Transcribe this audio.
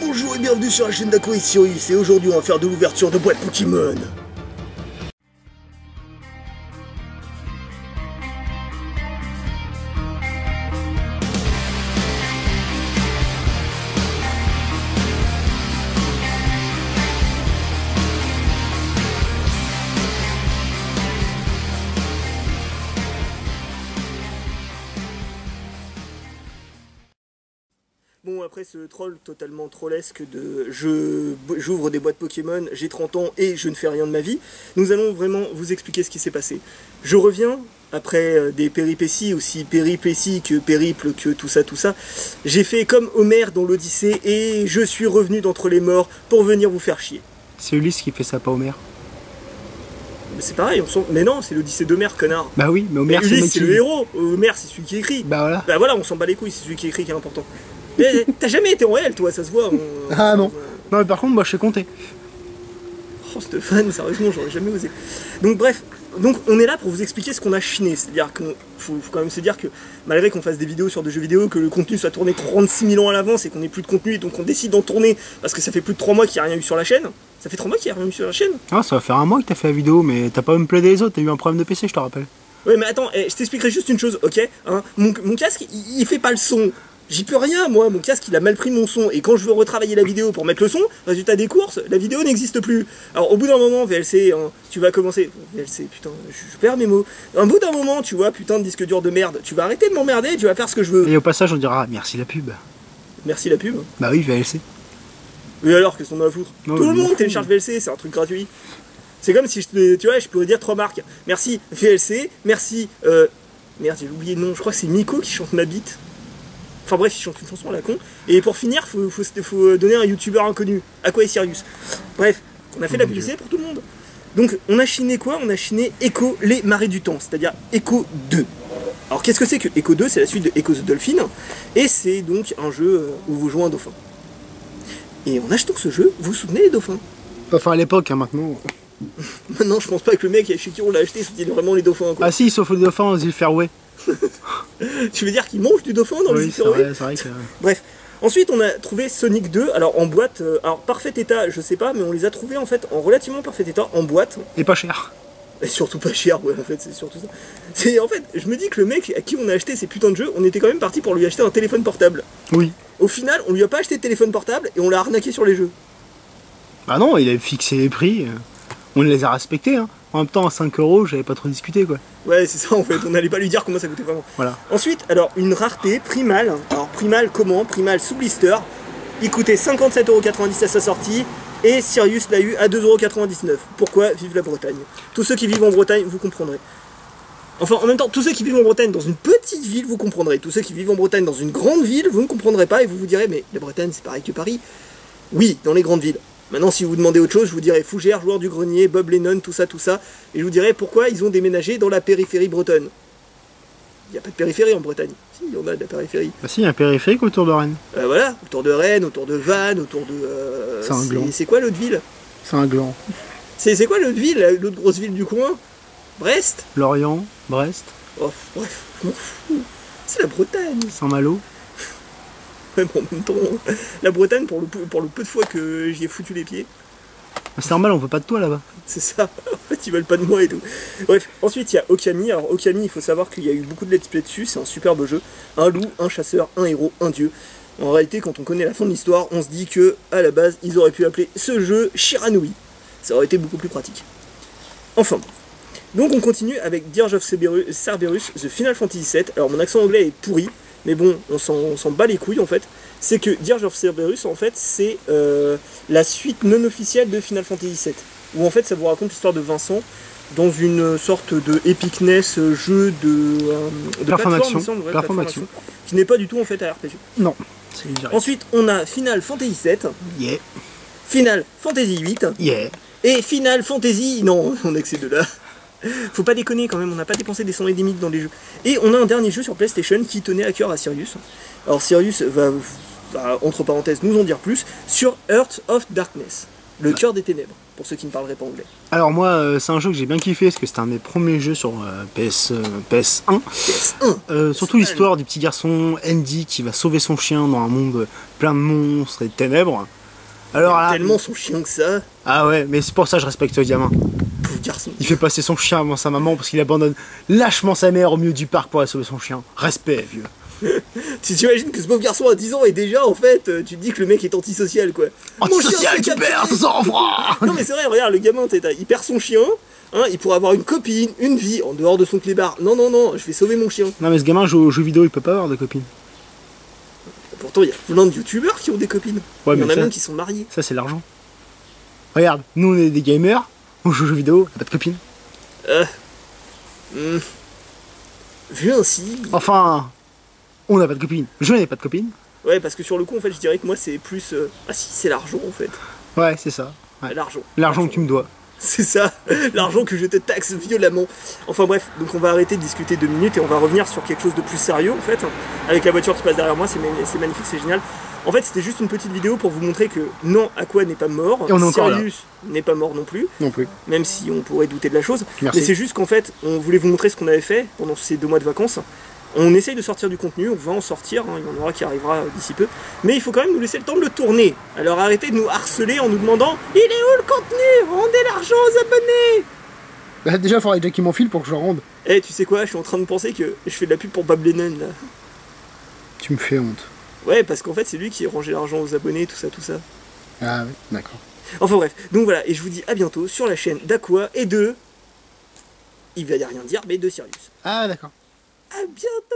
Bonjour et bienvenue sur la chaîne d'Ako et Sirius, et aujourd'hui on va faire de l'ouverture de boîte Pokémon. Bon, après ce troll totalement trollesque de j'ouvre des boîtes Pokémon, j'ai 30 ans et je ne fais rien de ma vie, nous allons vraiment vous expliquer ce qui s'est passé. Je reviens après des péripéties, aussi péripéties que périples que tout ça. J'ai fait comme Homère dans l'Odyssée et je suis revenu d'entre les morts pour venir vous faire chier. C'est Ulysse qui fait ça, pas Homère. C'est pareil, mais non, c'est l'Odyssée d'Homère, connard. Bah oui, mais Homère c'est le héros, Homère c'est celui qui écrit. Bah voilà, on s'en bat les couilles, c'est celui qui écrit qui est important. T'as jamais été en réel, toi, ça se voit. Ah non. Non, mais par contre, moi, je sais compter. Oh, Stéphane, sérieusement, j'aurais jamais osé. Donc, bref, on est là pour vous expliquer ce qu'on a chiné. C'est-à-dire qu'il faut quand même se dire que, malgré qu'on fasse des vidéos sur des jeux vidéo, que le contenu soit tourné 36 000 ans à l'avance et qu'on n'ait plus de contenu, et donc on décide d'en tourner parce que ça fait plus de 3 mois qu'il n'y a rien eu sur la chaîne. Ça fait 3 mois qu'il n'y a rien eu sur la chaîne. Ah, ça va faire un mois que t'as fait la vidéo, mais t'as pas même plaidé les autres, t'as eu un problème de PC, je te rappelle. Ouais, mais attends, je t'expliquerai juste une chose, ok hein, mon casque, il fait pas le son. J'y peux rien, moi, mon casque il a mal pris mon son, et quand je veux retravailler la vidéo pour mettre le son, résultat des courses, la vidéo n'existe plus. Alors au bout d'un moment, VLC, hein, tu vas commencer... VLC, putain, je perds mes mots. Au bout d'un moment, tu vois, putain de disque dur de merde, tu vas arrêter de m'emmerder, tu vas faire ce que je veux. Et au passage, on dira, merci la pub. Merci la pub. Bah oui, VLC. Et alors, qu'est-ce qu'on a à foutre? Non, tout le monde télécharge VLC, c'est un truc gratuit. C'est comme si, tu vois, je pourrais dire 3 marques. Merci VLC, merci... Merde, j'ai oublié le nom, je crois que c'est Miko qui chante Ma Bite. Enfin bref, il chante une chanson à la con. Et pour finir, faut donner un youtubeur inconnu. Aqua et Sirius. Bref, on a fait la publicité pour tout le monde. Donc on a chiné quoi? On a chiné Echo les marées du temps, c'est-à-dire Echo 2. Alors qu'est-ce que c'est que Echo 2? C'est la suite de Echo the Dolphin. Et c'est donc un jeu où vous jouez un dauphin. Et en achetant ce jeu, vous soutenez les dauphins. Enfin à l'époque, hein, maintenant. Maintenant, je pense pas que le mec chez qui on l'a acheté soutienne vraiment les dauphins, quoi. Ah si, sauf les dauphins aux îles Fairway. Tu veux dire qu'ils mangent du dauphin dans les îles Fairway? C'est vrai que... Bref. Ensuite, on a trouvé Sonic 2, alors en boîte, alors parfait état, je sais pas, mais on les a trouvés en fait en relativement parfait état, en boîte. Et pas cher. Et surtout pas cher, ouais, en fait, c'est surtout ça. En fait, je me dis que le mec à qui on a acheté ces putains de jeux, on était quand même parti pour lui acheter un téléphone portable. Oui. Au final, on lui a pas acheté de téléphone portable et on l'a arnaqué sur les jeux. Ah non, il avait fixé les prix, on les a respectés, hein. En même temps, à 5 €, j'avais pas trop discuté, quoi. Ouais, c'est ça, en fait, on n'allait pas lui dire comment ça coûtait vraiment. Voilà. Ensuite, alors, une rareté, Primal. Alors, Primal, comment? Primal sous blister. Il coûtait 57,90 € à sa sortie, et Sirius l'a eu à 2,99 €. Pourquoi? Vive la Bretagne. Tous ceux qui vivent en Bretagne, vous comprendrez. Enfin, en même temps, tous ceux qui vivent en Bretagne dans une petite ville, vous comprendrez. Tous ceux qui vivent en Bretagne dans une grande ville, vous ne comprendrez pas, et vous vous direz, mais la Bretagne, c'est pareil que Paris. Oui, dans les grandes villes. Maintenant, si vous demandez autre chose, je vous dirai Fougère, joueur du grenier, Bob Lennon, tout ça, et je vous dirai pourquoi ils ont déménagé dans la périphérie bretonne. Il n'y a pas de périphérie en Bretagne. Si, il y en a de la périphérie. Bah si, il y a un périphérique autour de Rennes. Voilà, autour de Rennes, autour de Vannes, autour de... C'est un gland. C'est quoi l'autre ville? C'est un gland. C'est quoi l'autre ville, l'autre grosse ville du coin? Brest? Lorient, Brest. Oh, bref, je m'en fous. C'est la Bretagne. Saint-Malo. Ouais, mais en même temps, la Bretagne, pour le peu de fois que j'y ai foutu les pieds. C'est normal, on veut pas de toi là-bas. C'est ça, en fait ils veulent pas de moi et tout. Bref, ensuite il y a Okami. Alors Okami, il faut savoir qu'il y a eu beaucoup de let's play dessus, c'est un superbe jeu. Un loup, un chasseur, un héros, un dieu. En réalité, quand on connaît la fin de l'histoire, on se dit que à la base, ils auraient pu appeler ce jeu Shiranui. Ça aurait été beaucoup plus pratique. Enfin, donc on continue avec Dirge of Cerberus, The Final Fantasy VII. Alors mon accent anglais est pourri, mais bon, on s'en bat les couilles en fait. C'est que Dirge of Cerberus, en fait, c'est la suite non officielle de Final Fantasy VII. Où en fait, ça vous raconte l'histoire de Vincent dans une sorte de epicness jeu de plateforme action, qui n'est pas du tout en fait un RPG. Non. Ensuite, on a Final Fantasy VII, Yeah. Final Fantasy VIII, Yeah. et Final Fantasy... Non, on a que ces deux-là. Faut pas déconner quand même, on n'a pas dépensé des 100 et des mythes dans les jeux. Et on a un dernier jeu sur PlayStation qui tenait à cœur à Sirius. Alors Sirius va entre parenthèses, nous en dire plus sur Heart of Darkness. Le cœur des ténèbres, pour ceux qui ne parleraient pas anglais. Alors moi, c'est un jeu que j'ai bien kiffé, parce que c'était un de mes premiers jeux sur PS1. PS1. Surtout l'histoire du petit garçon Andy qui va sauver son chien dans un monde plein de monstres et de ténèbres. Alors là, tellement son chien que ça. ah ouais, mais c'est pour ça que je respecte ce gamin. Pauvre garçon. Il fait passer son chien avant sa maman parce qu'il abandonne lâchement sa mère au milieu du parc pour aller sauver son chien. Respect, vieux. Tu t'imagines que ce pauvre garçon à 10 ans et déjà en fait tu te dis que le mec est antisocial quoi. Antisocial, tu perds ton sang-froid. Non mais c'est vrai, regarde le gamin, il perd son chien, hein, il pourrait avoir une copine, une vie en dehors de son clébard. Non non non, je vais sauver mon chien. Non mais ce gamin joue aux jeux vidéo, il peut pas avoir de copine. Pourtant il y a plein de youtubeurs qui ont des copines. Ouais, il y en mais a ça- même qui sont mariés. Ça c'est l'argent. Regarde, nous on est des gamers, on joue aux jeux vidéo, on a pas de copine. Vu ainsi. Enfin, on n'a pas de copine. Je n'ai pas de copine. Ouais parce que sur le coup en fait je dirais que moi c'est plus. Ah si c'est l'argent en fait. Ouais, c'est ça. Ouais. L'argent. L'argent que tu me dois. C'est ça, l'argent que je te taxe violemment. Enfin bref, donc on va arrêter de discuter 2 minutes et on va revenir sur quelque chose de plus sérieux en fait. Avec la voiture qui passe derrière moi, c'est magnifique, c'est génial. En fait, c'était juste une petite vidéo pour vous montrer que non, Aqua n'est pas mort, Et on est encore là. Sirius n'est pas mort non plus, Non plus. même si on pourrait douter de la chose. Merci. Mais c'est juste qu'en fait, on voulait vous montrer ce qu'on avait fait pendant ces 2 mois de vacances. On essaye de sortir du contenu, on va en sortir, hein, il y en aura qui arrivera d'ici peu. Mais il faut quand même nous laisser le temps de le tourner. Alors arrêtez de nous harceler en nous demandant « Il est où le contenu? Rendez l'argent aux abonnés !» Bah déjà, il faudrait déjà qu'il m'enfile pour que je le rende. Eh, tu sais quoi, je suis en train de penser que je fais de la pub pour Bob Lennon là. Tu me fais honte. Ouais, parce qu'en fait, c'est lui qui rangeait l'argent aux abonnés, tout ça, tout ça. Ah ouais, d'accord. Enfin bref, donc voilà, et je vous dis à bientôt sur la chaîne d'Aqua et de. Il va y rien dire, mais de Sirius. Ah d'accord. À bientôt!